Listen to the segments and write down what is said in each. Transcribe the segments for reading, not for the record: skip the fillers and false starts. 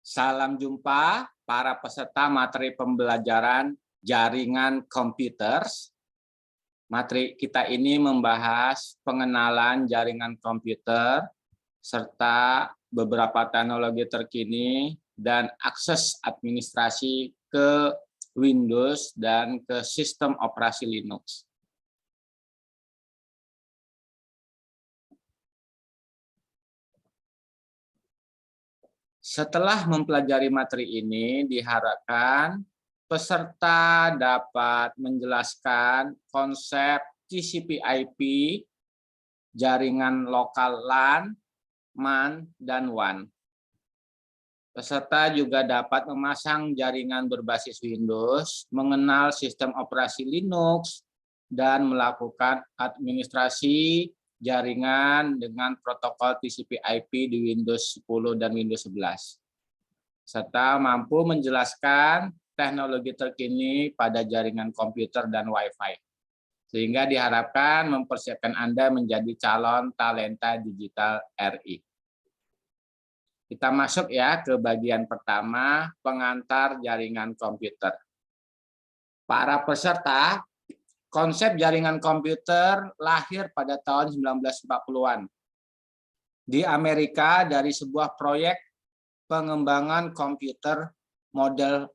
Salam jumpa para peserta materi pembelajaran jaringan komputer. Materi kita ini membahas pengenalan jaringan komputer serta beberapa teknologi terkini dan akses administrasi ke Windows dan ke sistem operasi Linux. Setelah mempelajari materi ini, diharapkan peserta dapat menjelaskan konsep TCP/IP, jaringan lokal LAN, MAN, dan WAN. Peserta juga dapat memasang jaringan berbasis Windows, mengenal sistem operasi Linux, dan melakukan administrasi jaringan dengan protokol TCP/IP di Windows 10 dan Windows 11. Serta mampu menjelaskan teknologi terkini pada jaringan komputer dan Wi-Fi. Sehingga diharapkan mempersiapkan Anda menjadi calon talenta digital RI. Kita masuk ya ke bagian pertama, pengantar jaringan komputer. Para peserta, konsep jaringan komputer lahir pada tahun 1940-an. Di Amerika dari sebuah proyek pengembangan komputer model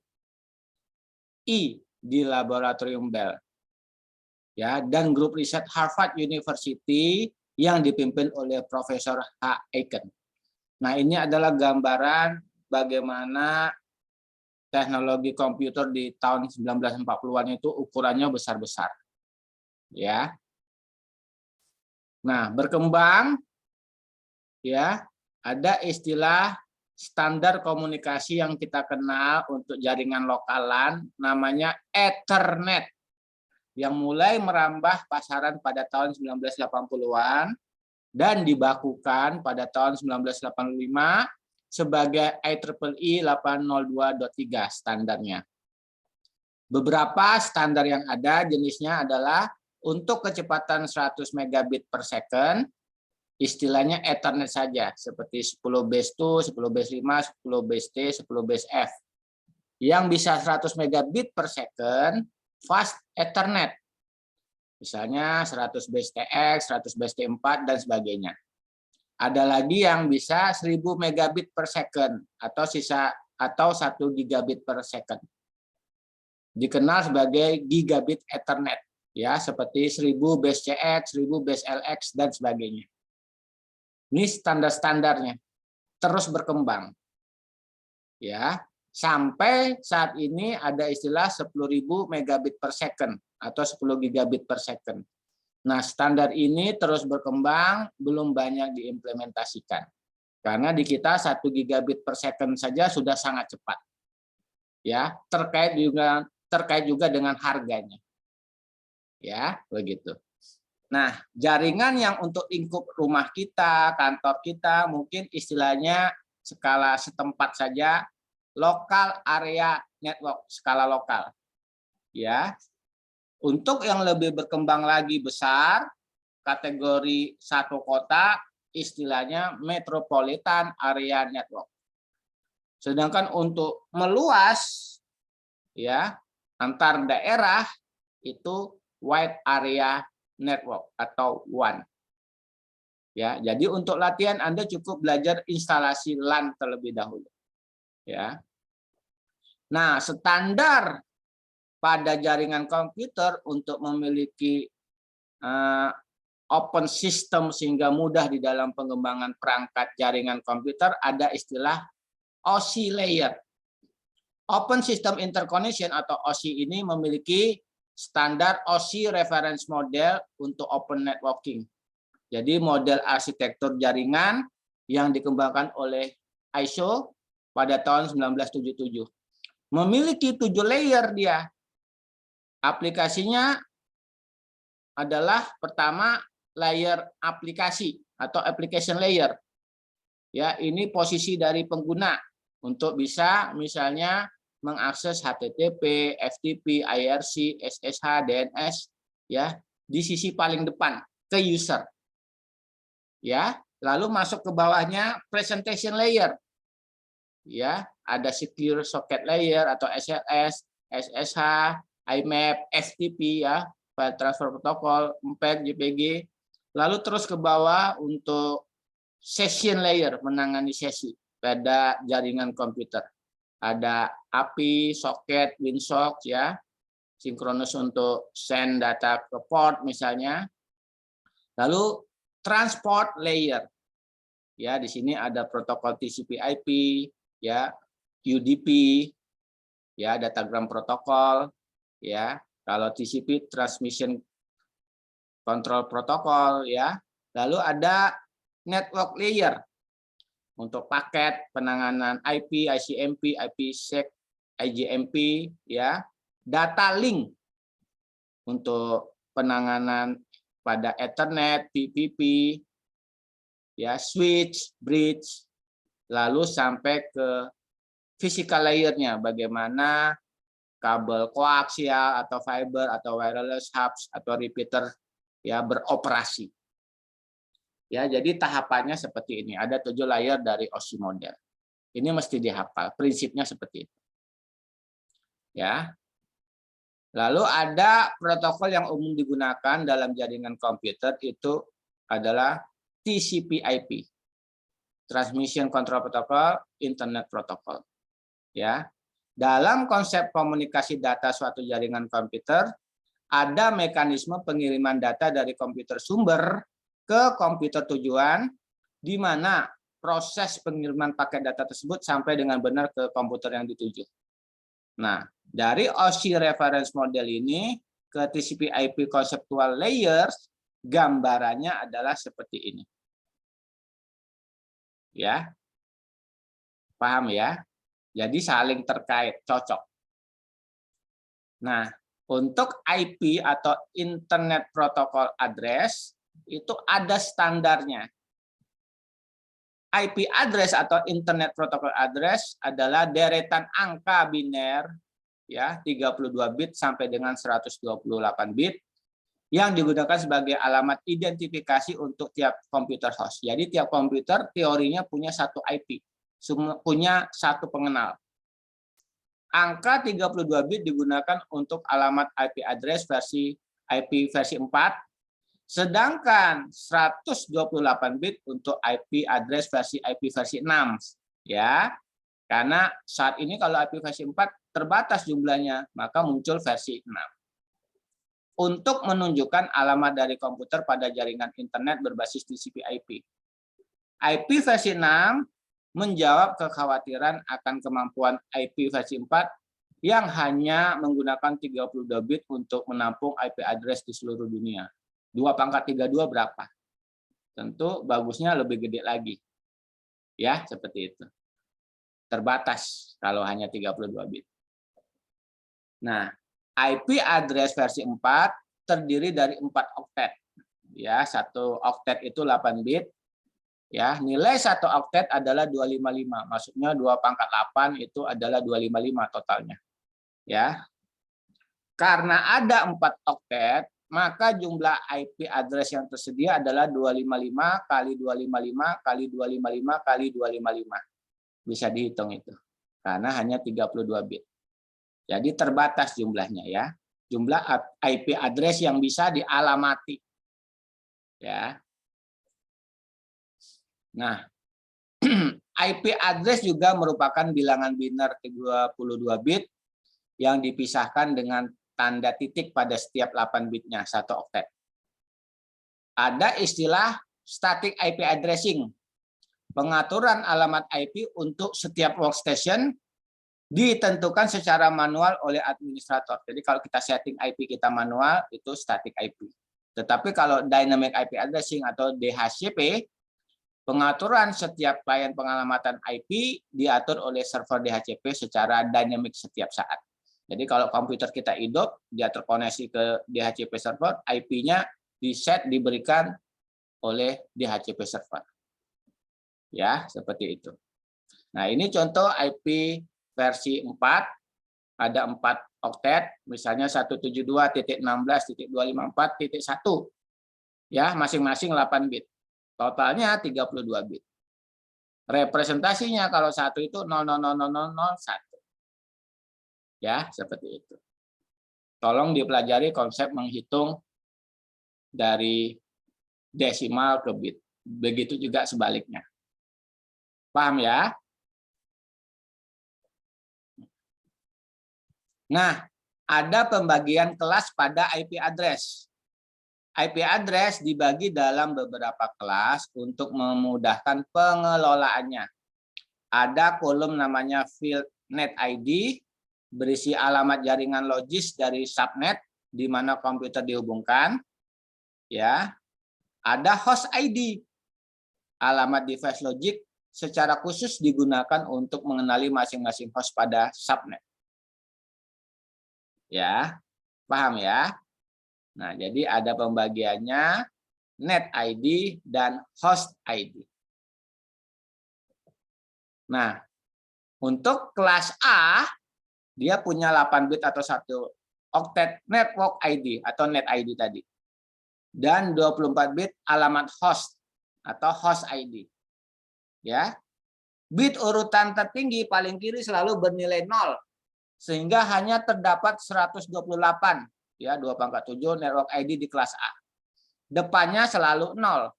I di laboratorium Bell. Ya, dan grup riset Harvard University yang dipimpin oleh Profesor H. Aiken. Nah, ini adalah gambaran bagaimana teknologi komputer di tahun 1940-an itu ukurannya besar-besar. Ya. Nah, berkembang ya, ada istilah standar komunikasi yang kita kenal untuk jaringan lokal LAN namanya Ethernet yang mulai merambah pasaran pada tahun 1980-an dan dibakukan pada tahun 1985 sebagai IEEE 802.3 standarnya. Beberapa standar yang ada jenisnya adalah untuk kecepatan 100 megabit per second, istilahnya Ethernet saja, seperti 10 base 2, 10 base 5, 10 base T, 10 base F. Yang bisa 100 megabit per second, fast Ethernet. Misalnya 100 base TX, 100 base T4, dan sebagainya. Ada lagi yang bisa 1000 megabit per second atau 1 gigabit per second. Dikenal sebagai gigabit Ethernet, ya, seperti 1000 base CX, 1000 base LX, dan sebagainya. Ini standar-standarnya terus berkembang. Ya, sampai saat ini ada istilah 10.000 megabit per second atau 10 gigabit per second. Nah, standar ini terus berkembang, belum banyak diimplementasikan. Karena di kita 1 gigabit per second saja sudah sangat cepat. Ya, terkait juga dengan harganya. Ya, begitu. Nah, jaringan yang untuk lingkup rumah kita, kantor kita, mungkin istilahnya skala setempat saja, lokal area network, skala lokal. Ya. Untuk yang lebih berkembang lagi besar, kategori satu kota, istilahnya metropolitan area network. Sedangkan untuk meluas, ya, antar daerah itu wide area network atau WAN. Ya, jadi untuk latihan Anda cukup belajar instalasi LAN terlebih dahulu. Ya. Nah, standar pada jaringan komputer untuk memiliki open system sehingga mudah di dalam pengembangan perangkat jaringan komputer ada istilah OSI layer. Open System Interconnection atau OSI ini memiliki standar OSI reference model untuk open networking. Jadi model arsitektur jaringan yang dikembangkan oleh ISO pada tahun 1977. Memiliki 7 layer dia. Aplikasinya adalah pertama layer aplikasi atau application layer. Ya, ini posisi dari pengguna untuk bisa misalnya mengakses HTTP, FTP, IRC, SSH, DNS ya, di sisi paling depan ke user. Ya, lalu masuk ke bawahnya presentation layer. ya, ada Secure Socket Layer atau SLS, SSH, IMAP, FTP ya, File Transfer Protocol, MPEG, JPG. Lalu terus ke bawah untuk session layer, menangani sesi pada jaringan komputer. Ada API, socket, WinSock ya, sinkronus untuk send data ke port misalnya. Lalu transport layer. Ya, di sini ada protokol TCP/IP, ya, UDP, ya, datagram protokol, ya. Kalau TCP transmission control protocol, ya. Lalu ada network layer untuk paket penanganan IP, ICMP, IPsec, IGMP, ya. Data link untuk penanganan pada Ethernet, TCP, ya, switch, bridge, lalu sampai ke physical layer-nya, bagaimana kabel koaksial atau fiber atau wireless hubs atau repeater ya beroperasi. Ya, jadi tahapannya seperti ini. Ada 7 layer dari OSI model. Ini mesti dihafal, prinsipnya seperti itu. Ya. Lalu ada protokol yang umum digunakan dalam jaringan komputer itu adalah TCP/IP. Transmission Control Protocol, Internet Protocol. Ya. Dalam konsep komunikasi data suatu jaringan komputer, ada mekanisme pengiriman data dari komputer sumber ke komputer tujuan, di mana proses pengiriman paket data tersebut sampai dengan benar ke komputer yang dituju. Nah, dari OSI reference model ini ke TCP/IP conceptual layers, gambarannya adalah seperti ini. Ya, paham ya? Jadi saling terkait, cocok. Nah, untuk IP atau Internet Protocol Address itu ada standarnya. IP address atau Internet Protocol Address adalah deretan angka biner ya 32 bit sampai dengan 128 bit yang digunakan sebagai alamat identifikasi untuk tiap komputer host. Jadi tiap komputer teorinya punya satu IP, punya satu pengenal. Angka 32 bit digunakan untuk alamat IP address versi IP versi 4, sedangkan 128 bit untuk IP address versi IP versi 6. Ya. Karena saat ini kalau IP versi 4 terbatas jumlahnya, maka muncul versi 6. Untuk menunjukkan alamat dari komputer pada jaringan internet berbasis TCP/IP. IP versi 6 menjawab kekhawatiran akan kemampuan IP versi 4 yang hanya menggunakan 32 bit untuk menampung IP address di seluruh dunia. 2·32 berapa? Tentu bagusnya lebih gede lagi. Ya, seperti itu. Terbatas kalau hanya 32 bit. Nah, IP address versi 4 terdiri dari 4 oktet. Ya, 1 oktet itu 8 bit. Ya, nilai 1 oktet adalah 255. Maksudnya 2·8 itu adalah 255 totalnya. Ya. Karena ada 4 oktet, maka jumlah IP address yang tersedia adalah 255 kali 255 kali 255 kali 255. Bisa dihitung itu. Karena hanya 32 bit. Jadi terbatas jumlahnya ya. Jumlah IP address yang bisa dialamati. Ya. Nah, IP address juga merupakan bilangan biner 32 bit yang dipisahkan dengan tanda titik pada setiap 8 bitnya, 1 oktet. Ada istilah static IP addressing. Pengaturan alamat IP untuk setiap workstation ditentukan secara manual oleh administrator. Jadi kalau kita setting IP kita manual, itu static IP. Tetapi kalau dynamic IP addressing atau DHCP, pengaturan setiap klien pengalamatan IP diatur oleh server DHCP secara dynamic setiap saat. Jadi kalau komputer kita hidup, dia terkoneksi ke DHCP server, IP-nya di-set diberikan oleh DHCP server. Ya, seperti itu. Nah, ini contoh IP versi 4, ada 4 oktet, misalnya 172.16.254.1. Ya, masing-masing 8 bit. Totalnya 32 bit. Representasinya kalau 1 itu 0,00001. Ya, seperti itu. Tolong dipelajari konsep menghitung dari desimal ke bit. Begitu juga sebaliknya. Paham ya? Nah, ada pembagian kelas pada IP address. IP address dibagi dalam beberapa kelas untuk memudahkan pengelolaannya. Ada kolom namanya field net ID, berisi alamat jaringan logis dari subnet di mana komputer dihubungkan. Ya, ada host ID, alamat device logic secara khusus digunakan untuk mengenali masing-masing host pada subnet. Ya, paham ya? Nah, jadi ada pembagiannya net ID dan host ID. Nah, untuk kelas A, dia punya 8 bit atau 1 oktet network ID atau net ID tadi. Dan 24 bit alamat host atau host ID. Ya. Bit urutan tertinggi paling kiri selalu bernilai 0. Sehingga hanya terdapat 128, ya, 2/7 network ID di kelas A. Depannya selalu 0.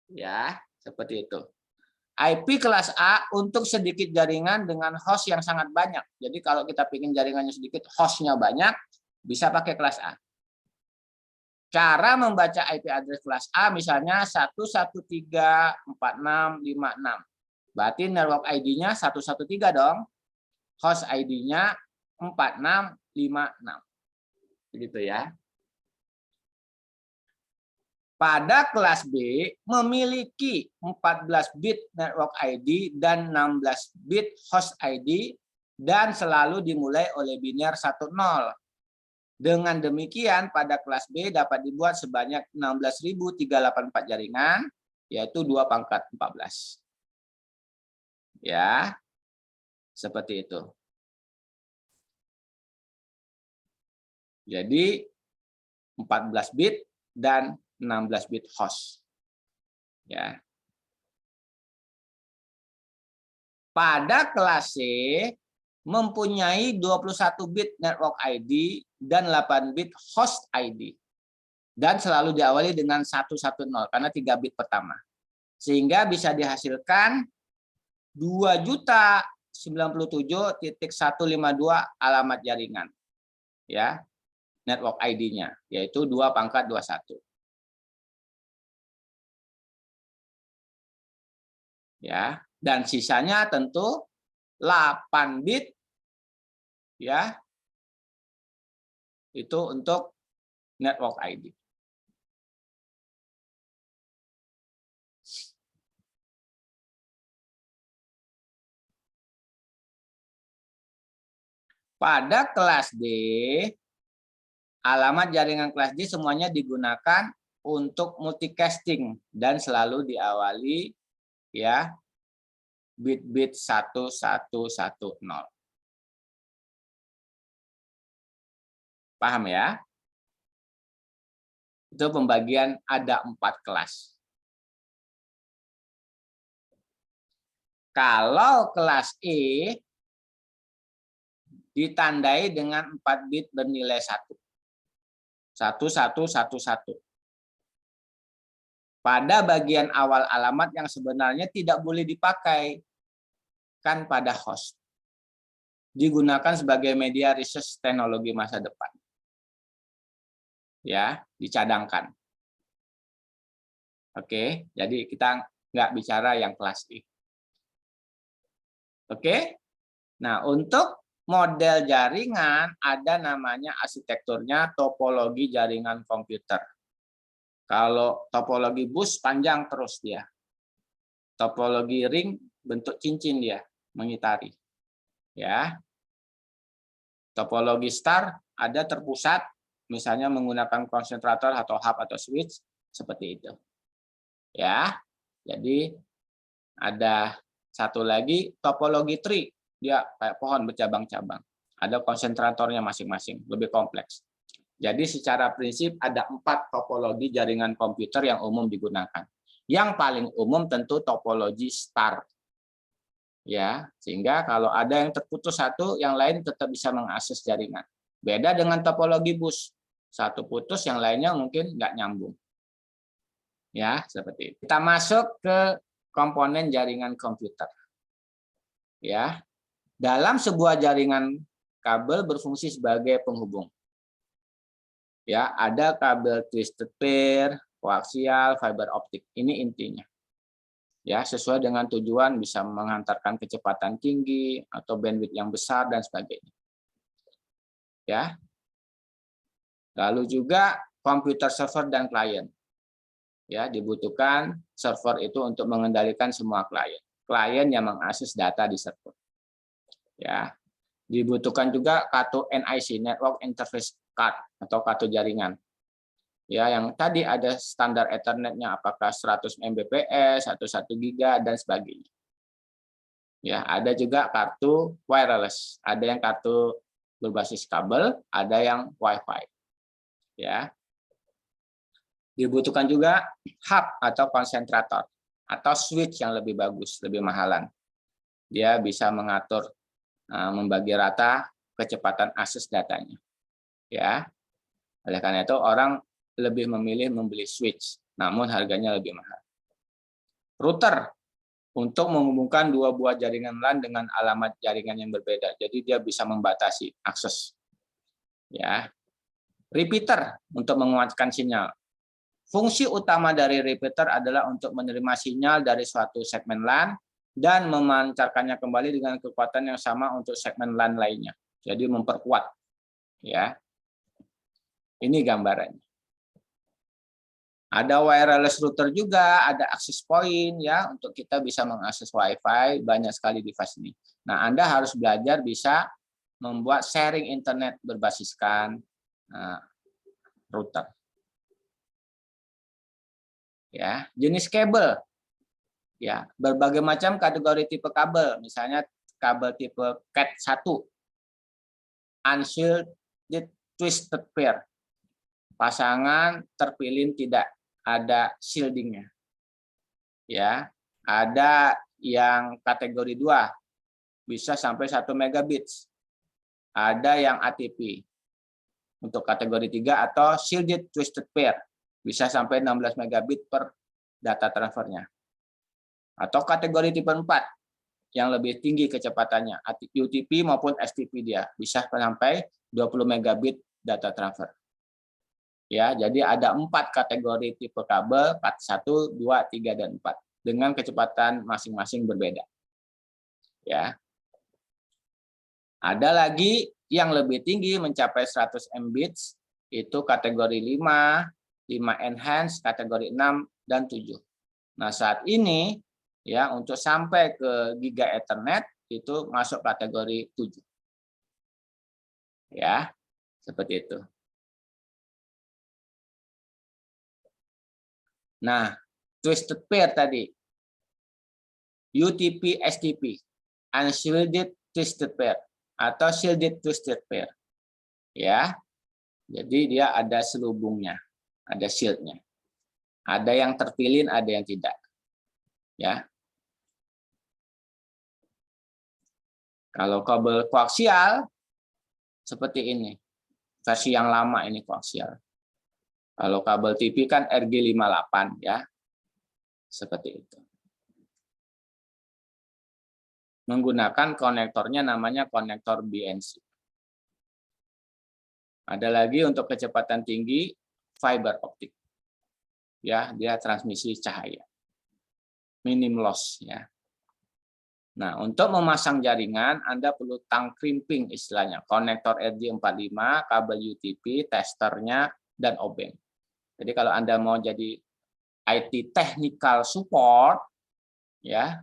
Ya, seperti itu. IP kelas A untuk sedikit jaringan dengan host yang sangat banyak. Jadi kalau kita ingin jaringannya sedikit, hostnya banyak, bisa pakai kelas A. Cara membaca IP address kelas A misalnya 1134656. Berarti network ID-nya 113 dong. Host ID-nya 4656. Begitu ya. Pada kelas B memiliki 14 bit network ID dan 16 bit host ID dan selalu dimulai oleh biner 10. Dengan demikian pada kelas B dapat dibuat sebanyak 16.384 jaringan, yaitu 2/14. Ya, seperti itu. Jadi 14 bit dan 16 bit host. Ya. Pada kelas C mempunyai 21 bit network ID dan 8 bit host ID. Dan selalu diawali dengan 110 karena 3 bit pertama. Sehingga bisa dihasilkan 2.097.152 alamat jaringan. Ya. Network ID-nya yaitu 2/21. Ya, dan sisanya tentu 8 bit ya. Itu untuk network ID. Pada kelas D alamat jaringan kelas D semuanya digunakan untuk multicasting dan selalu diawali ya bit-bit 1110. Paham ya? Itu pembagian ada 4 kelas. Kalau kelas E ditandai dengan 4 bit bernilai 1. 1111. Pada bagian awal alamat yang sebenarnya tidak boleh dipakai kan pada host. Digunakan sebagai media research teknologi masa depan. Ya, dicadangkan. Oke, jadi kita nggak bicara yang kelas E. Oke. Nah, untuk model jaringan ada namanya arsitekturnya topologi jaringan komputer. Kalau topologi bus panjang terus dia. Topologi ring bentuk cincin dia mengitari. Ya. Topologi star ada terpusat misalnya menggunakan konsentrator atau hub atau switch seperti itu. Ya. Jadi ada satu lagi topologi tree. Dia kayak pohon bercabang-cabang. Ada konsentratornya masing-masing, lebih kompleks. Jadi secara prinsip ada 4 topologi jaringan komputer yang umum digunakan. Yang paling umum tentu topologi star. Ya, sehingga kalau ada yang terputus satu, yang lain tetap bisa mengakses jaringan. Beda dengan topologi bus. Satu putus, yang lainnya mungkin nggak nyambung. Ya, seperti itu. Kita masuk ke komponen jaringan komputer. Ya. Dalam sebuah jaringan, kabel berfungsi sebagai penghubung. Ya, ada kabel twisted pair, koaksial, fiber optik. Ini intinya. Ya, sesuai dengan tujuan bisa mengantarkan kecepatan tinggi atau bandwidth yang besar dan sebagainya. Ya. Lalu juga komputer server dan klien. Ya, dibutuhkan server itu untuk mengendalikan semua klien. Klien yang mengakses data di server. Ya. Dibutuhkan juga kartu NIC, Network Interface Card, atau kartu jaringan. Ya, yang tadi ada standar Ethernet-nya apakah 100 Mbps atau 1 GB dan sebagainya. Ya, ada juga kartu wireless, ada yang kartu berbasis kabel, ada yang Wi-Fi. Ya. Dibutuhkan juga hub atau konsentrator atau switch yang lebih bagus, lebih mahalan. Dia bisa mengatur membagi rata kecepatan akses datanya. Ya. Oleh karena itu orang lebih memilih membeli switch, namun harganya lebih mahal. Router untuk menghubungkan dua buah jaringan LAN dengan alamat jaringan yang berbeda. Jadi dia bisa membatasi akses. Ya. Repeater untuk menguatkan sinyal. Fungsi utama dari repeater adalah untuk menerima sinyal dari suatu segmen LAN dan memancarkannya kembali dengan kekuatan yang sama untuk segmen LAN lainnya. Jadi memperkuat. Ya. Ini gambarannya. Ada wireless router juga, ada access point ya untuk kita bisa mengakses Wi-Fi, banyak sekali device ini. Nah, Anda harus belajar bisa membuat sharing internet berbasiskan router. Ya, jenis kabel. Ya, berbagai macam kategori tipe kabel, misalnya kabel tipe Cat1, unshielded twisted pair. Pasangan terpilih tidak ada shieldingnya. Ya, ada yang kategori 2 bisa sampai 1 megabits. Ada yang ATP untuk kategori 3 atau shielded twisted pair bisa sampai 16 megabit per data transfernya. Atau kategori tipe 4 yang lebih tinggi kecepatannya, UTP maupun STP dia bisa sampai 20 megabit data transfer. Ya, jadi ada 4 kategori tipe kabel, 1, 2, 3, dan 4 dengan kecepatan masing-masing berbeda. Ya. Ada lagi yang lebih tinggi mencapai 100 Mbits, itu kategori 5, 5 enhance, kategori 6 dan 7. Nah, saat ini ya untuk sampai ke Giga Ethernet itu masuk kategori 7. Ya, seperti itu. Nah, twisted pair tadi, UTP STP, unshielded twisted pair atau shielded twisted pair. Ya. Jadi dia ada selubungnya, ada shieldnya. Ada yang terpilih, ada yang tidak. Ya. Kalau kabel koaksial seperti ini. Versi yang lama ini koaksial. Kalau kabel TV kan RG58 ya. Seperti itu. Menggunakan konektornya namanya konektor BNC. Ada lagi untuk kecepatan tinggi fiber optik. Ya, dia transmisi cahaya. Minim loss ya. Nah, untuk memasang jaringan Anda perlu tang crimping istilahnya, konektor RJ45, kabel UTP, testernya dan obeng. Jadi kalau Anda mau jadi IT technical support ya,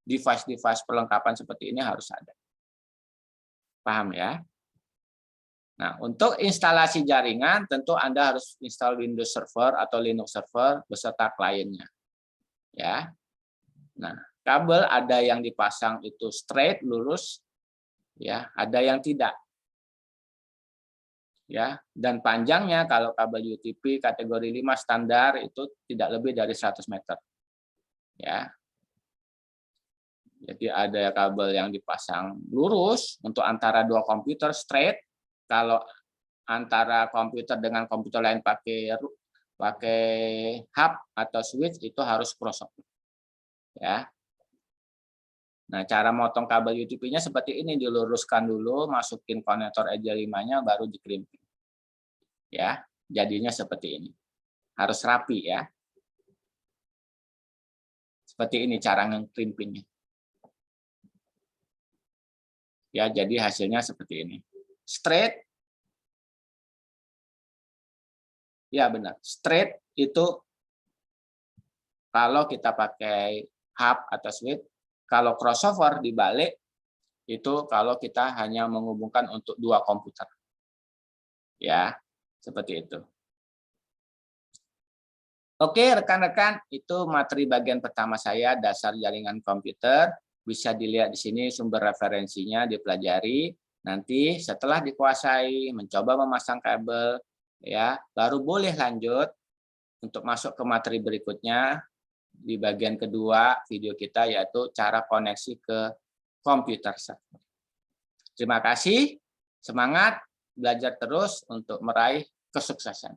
device-device perlengkapan seperti ini harus ada. Paham ya? Nah, untuk instalasi jaringan tentu Anda harus install Windows Server atau Linux Server beserta kliennya. Ya. Nah, kabel ada yang dipasang itu straight lurus, ya, ada yang tidak. ya, dan panjangnya kalau kabel UTP kategori 5 standar itu tidak lebih dari 100 meter. Ya. Jadi ada kabel yang dipasang lurus untuk antara dua komputer straight. Kalau antara komputer dengan komputer lain pakai hub atau switch itu harus crossover. Ya. Nah, cara motong kabel UTP-nya seperti ini, diluruskan dulu, masukin konektor EJ5-nya baru dikrimping. Ya, jadinya seperti ini. Harus rapi ya. Seperti ini cara ngekrimpingnya. Ya, jadi hasilnya seperti ini. Straight. Ya, benar. Straight itu kalau kita pakai hub atau switch. Kalau crossover dibalik itu kalau kita hanya menghubungkan untuk dua komputer. Ya, seperti itu. Oke, rekan-rekan, itu materi bagian pertama saya, dasar jaringan komputer. Bisa dilihat di sini sumber referensinya, dipelajari. Nanti setelah dikuasai, mencoba memasang kabel, ya, baru boleh lanjut untuk masuk ke materi berikutnya di bagian kedua video kita, yaitu cara koneksi ke komputer server. Terima kasih, semangat, belajar terus untuk meraih kesuksesan.